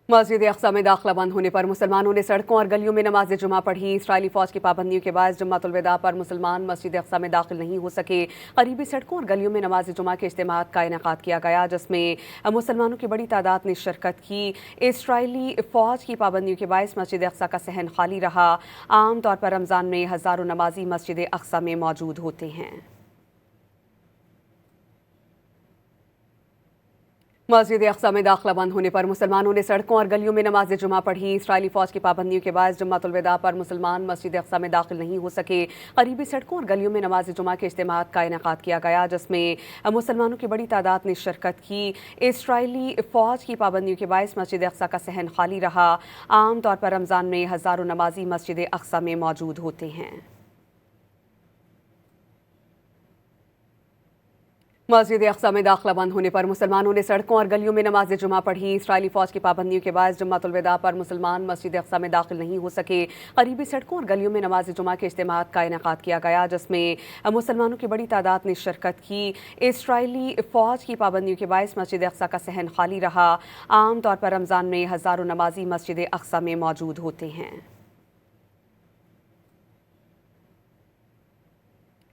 मस्जिद अक़सा में दाखिला बंद होने पर मुसलमानों ने सड़कों और गलियों में नमाज जुमा पढ़ी। इसराइली फ़ौज की पाबंदियों के बाद जुम्मतुल विदा पर मुसलमान मस्जिद अक़सा में दाखिल नहीं हो सके। करीबी सड़कों और गलियों में नमाज जुमा के इज्तिमा का इनेकाद किया गया, जिसमें मुसलमानों की बड़ी तादाद ने शिरकत की। इसराइली फ़ौज की पाबंदियों के बायस मस्जिद अक़सा का सहन खाली रहा। आम तौर पर रमज़ान में हज़ारों नमाजी मस्जिद अक़सा में मौजूद होते हैं। मस्जिद अक़सा में दाखिला बंद होने पर मुसलमानों ने सड़कों और गलियों में नमाज जुमा पढ़ी। इसराइली फ़ौज की पाबंदियों के बाद जुम्मतुल विदा पर मुसलमान मस्जिद अक़सा में दाखिल नहीं हो सके। करीबी सड़कों और गलियों में नमाज जुमा के इज्तिमा का इनेकाद किया गया, जिसमें मुसलमानों की बड़ी तादाद ने शिरकत की। इसराइली फ़ौज की पाबंदियों के बायस मस्जिद अक़सा का सहन खाली रहा। आम तौर पर रमज़ान में हज़ारों नमाजी मस्जिद अक़सा में मौजूद होते हैं। मस्जिद अक़सा में दाखिला बंद होने पर मुसलमानों ने सड़कों और गलियों में नमाज जुमा पढ़ी। इसराइली फ़ौज की पाबंदियों के बाद जुम्मतुल विदा पर मुसलमान मस्जिद अक़सा में दाखिल नहीं हो सके। करीबी सड़कों और गलियों में नमाज जुमा के इज्तिमा का इनेकाद किया गया, जिसमें मुसलमानों की बड़ी तादाद ने शिरकत की। इसराइली फ़ौज की पाबंदियों के बायस मस्जिद अक़सा का सहन खाली रहा। आम तौर पर रमज़ान में हज़ारों नमाजी मस्जिद अक़सा में मौजूद होते हैं।